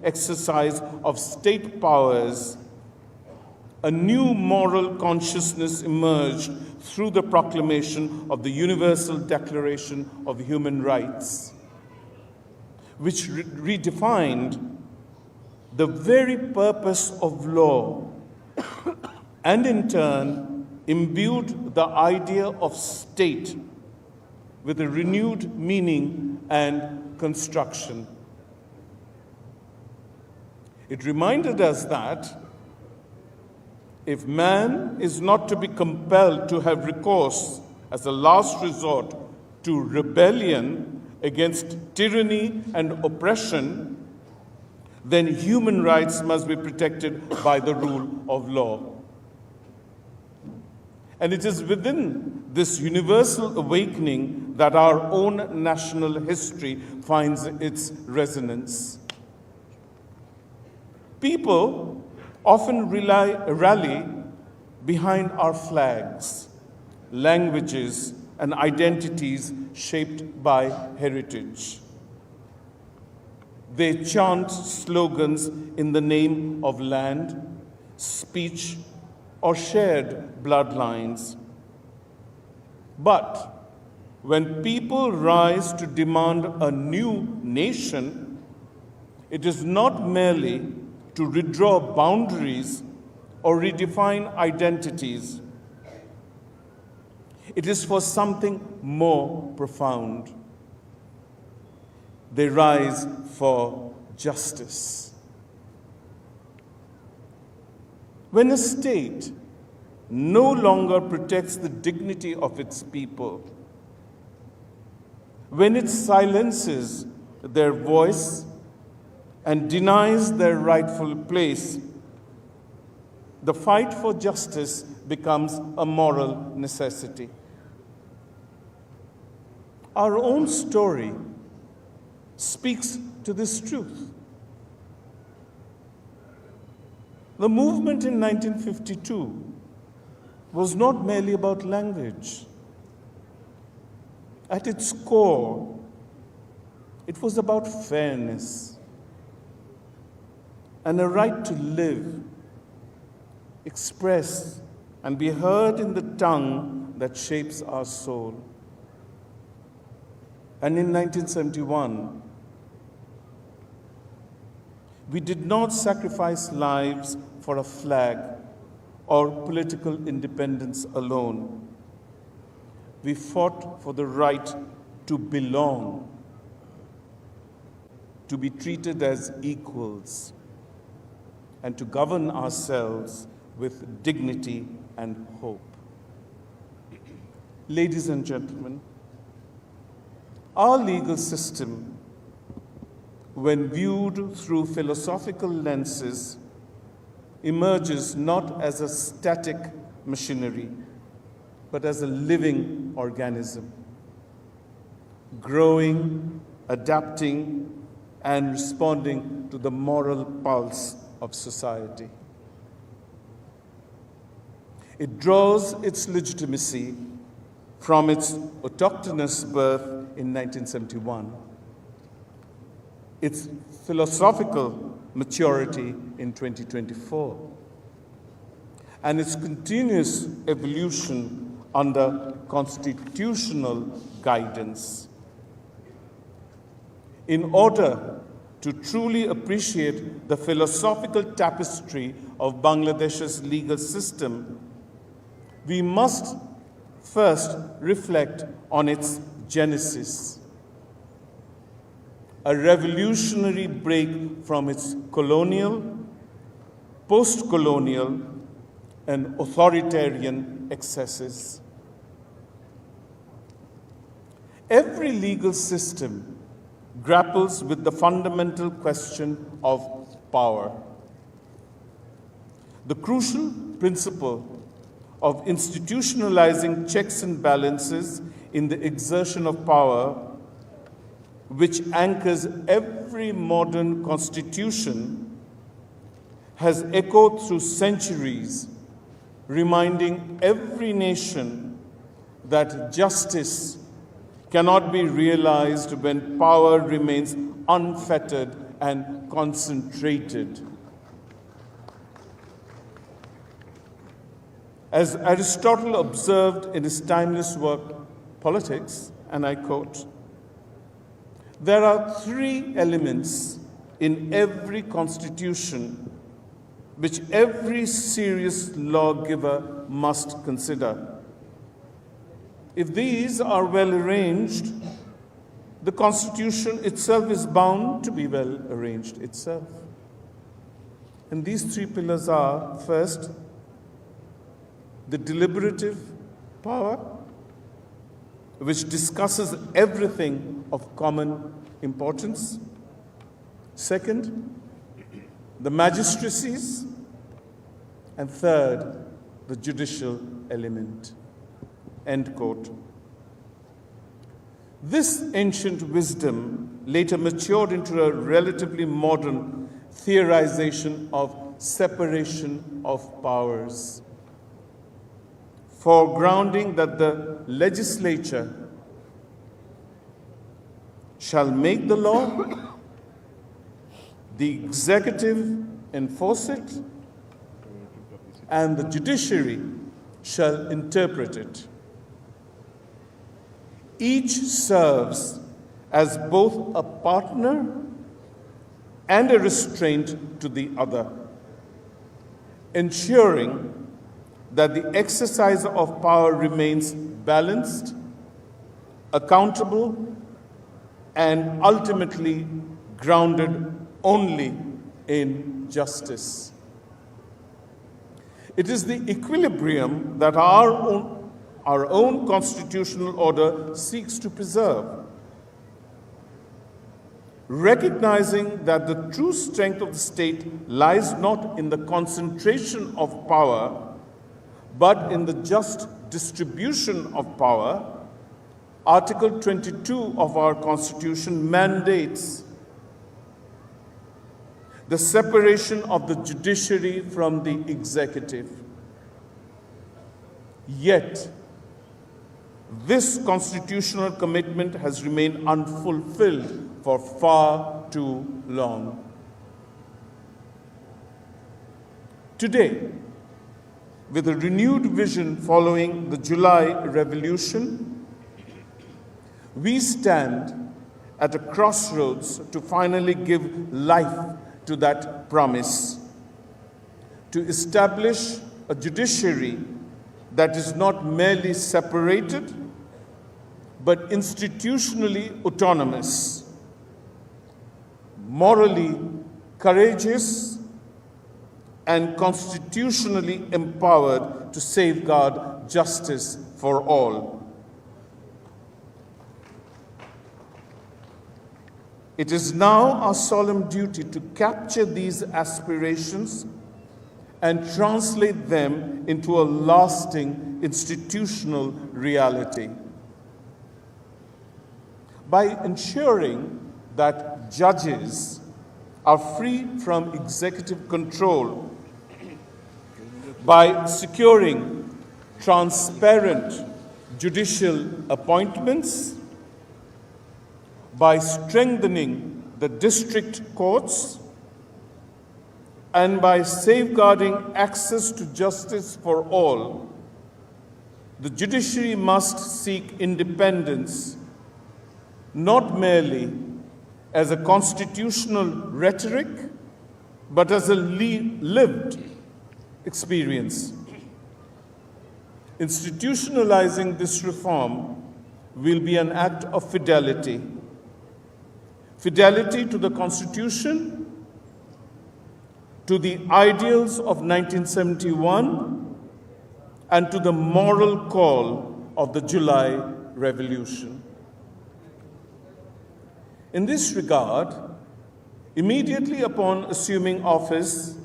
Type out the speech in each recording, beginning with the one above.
exercise of state powers, a new moral consciousness emerged through the proclamation of the Universal Declaration of Human Rights, which redefined the very purpose of law and in turn imbued the idea of state with a renewed meaning and construction. It reminded us that if man is not to be compelled to have recourse as a last resort to rebellion against tyranny and oppression, then human rights must be protected by the rule of law. And it is within this universal awakening that our own national history finds its resonance. People often rally behind our flags, languages, and identities shaped by heritage. They chant slogans in the name of land, speech, or shared bloodlines. But when people rise to demand a new nation, it is not merely to redraw boundaries or redefine identities. It is for something more profound. They rise for justice. When a state no longer protects the dignity of its people, when it silences their voice and denies their rightful place, the fight for justice becomes a moral necessity. Our own story speaks to this truth. The movement in 1952 was not merely about language. At its core, it was about fairness and a right to live, express, and be heard in the tongue that shapes our soul. And in 1971, we did not sacrifice lives for a flag or political independence alone. We fought for the right to belong, to be treated as equals, and to govern ourselves with dignity and hope. Ladies and gentlemen, our legal system, when viewed through philosophical lenses, emerges not as a static machinery, but as a living organism, growing, adapting, and responding to the moral pulse of society. It draws its legitimacy from its autochthonous birth in 1971, its philosophical maturity in 2024, and its continuous evolution under constitutional guidance. In order to truly appreciate the philosophical tapestry of Bangladesh's legal system, we must first reflect on its genesis, a revolutionary break from its colonial, post-colonial, and authoritarian excesses. Every legal system grapples with the fundamental question of power. The crucial principle of institutionalizing checks and balances in the exertion of power, which anchors every modern constitution, has echoed through centuries, reminding every nation that justice cannot be realized when power remains unfettered and concentrated. As Aristotle observed in his timeless work, Politics, and I quote, "There are three elements in every constitution which every serious lawgiver must consider. If these are well arranged, the Constitution itself is bound to be well arranged itself." And these three pillars are, first, the deliberative power, which discusses everything of common importance. Second, the magistracies. And third, the judicial element. End quote. This ancient wisdom later matured into a relatively modern theorization of separation of powers, foregrounding that the legislature shall make the law, the executive enforce it, and the judiciary shall interpret it. Each serves as both a partner and a restraint to the other, ensuring that the exercise of power remains balanced, accountable, and ultimately grounded only in justice. It is the equilibrium that our own constitutional order seeks to preserve, recognizing that the true strength of the state lies not in the concentration of power, but in the just distribution of power. Article 22 of our Constitution mandates the separation of the judiciary from the executive. Yet, this constitutional commitment has remained unfulfilled for far too long. Today, with a renewed vision following the July Revolution, we stand at a crossroads to finally give life to that promise, to establish a judiciary that is not merely separated, but institutionally autonomous, morally courageous, and constitutionally empowered to safeguard justice for all. It is now our solemn duty to capture these aspirations and translate them into a lasting institutional reality. By ensuring that judges are free from executive control, by securing transparent judicial appointments, by strengthening the district courts, and by safeguarding access to justice for all, the judiciary must seek independence, not merely as a constitutional rhetoric, but as a lived experience. Institutionalizing this reform will be an act of fidelity. Fidelity to the Constitution, to the ideals of 1971, and to the moral call of the July Revolution. In this regard, immediately upon assuming office,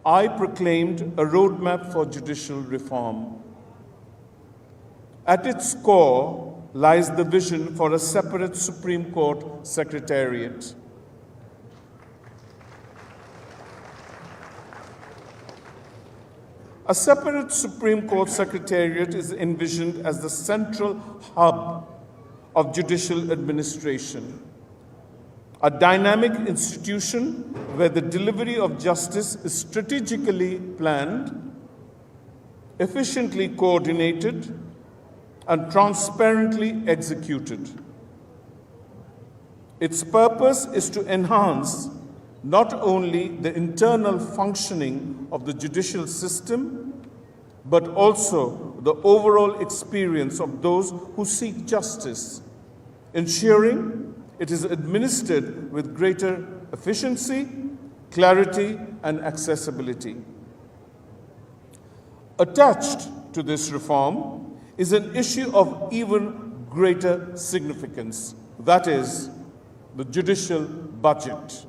I proclaimed a roadmap for judicial reform. At its core lies the vision for a separate Supreme Court Secretariat. A separate Supreme Court Secretariat is envisioned as the central hub of judicial administration, a dynamic institution where the delivery of justice is strategically planned, efficiently coordinated, and transparently executed. Its purpose is to enhance not only the internal functioning of the judicial system, but also the overall experience of those who seek justice, ensuring it is administered with greater efficiency, clarity, and accessibility. Attached to this reform is an issue of even greater significance, that is, the judicial budget.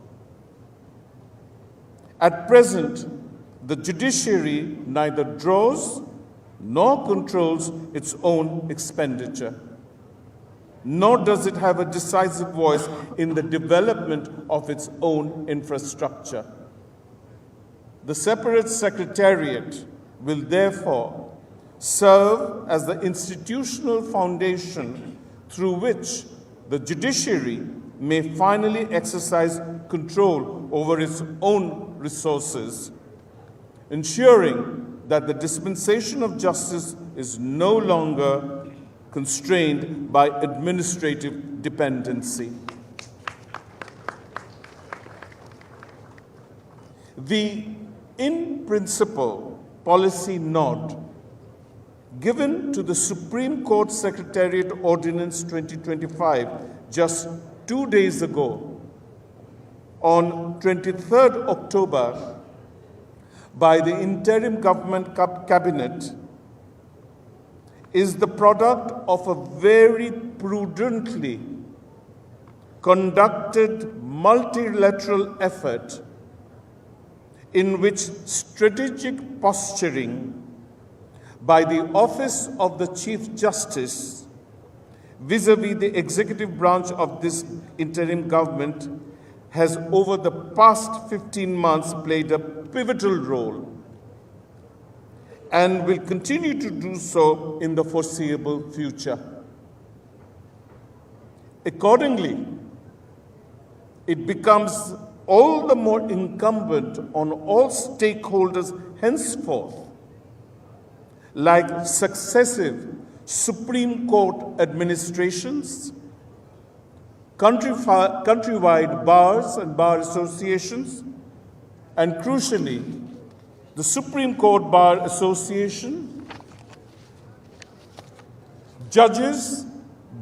At present, the judiciary neither draws nor controls its own expenditure, nor does it have a decisive voice in the development of its own infrastructure. The separate secretariat will therefore serve as the institutional foundation through which the judiciary may finally exercise control over its own resources, ensuring that the dispensation of justice is no longer constrained by administrative dependency. The in principle policy nod given to the Supreme Court Secretariat Ordinance 2025 just 2 days ago, on 23rd October, by the interim government cabinet, is the product of a very prudently conducted multilateral effort in which strategic posturing by the Office of the Chief Justice vis-à-vis the executive branch of this interim government has over the past 15 months played a pivotal role and will continue to do so in the foreseeable future. Accordingly, it becomes all the more incumbent on all stakeholders henceforth, like successive Supreme Court administrations, countrywide bars and bar associations, and crucially, the Supreme Court Bar Association, judges,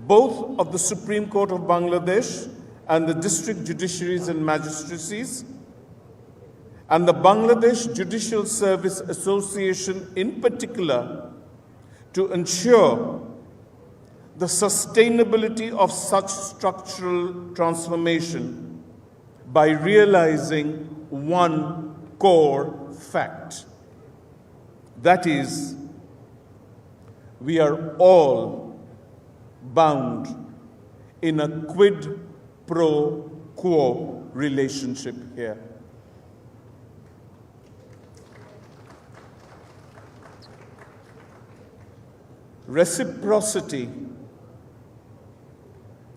both of the Supreme Court of Bangladesh and the district judiciaries and magistracies, and the Bangladesh Judicial Service Association in particular, to ensure the sustainability of such structural transformation by realizing one core fact. That is, we are all bound in a quid pro quo relationship here. Reciprocity,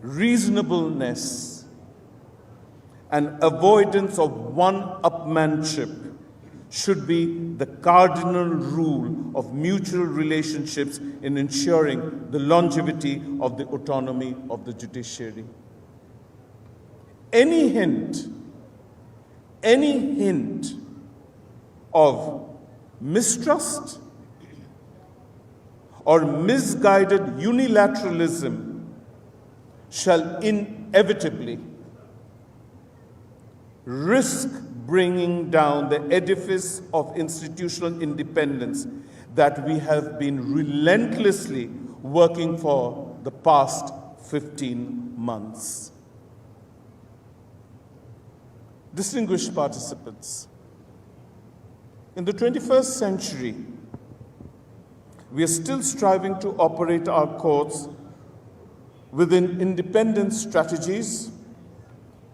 reasonableness, and avoidance of one-upmanship should be the cardinal rule of mutual relationships in ensuring the longevity of the autonomy of the judiciary. Any hint of mistrust or misguided unilateralism shall inevitably risk bringing down the edifice of institutional independence that we have been relentlessly working for the past 15 months. Distinguished participants, in the 21st century, we are still striving to operate our courts within independent strategies,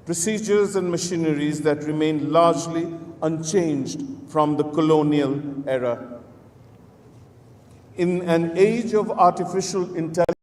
procedures, and machineries that remain largely unchanged from the colonial era. In an age of artificial intelligence,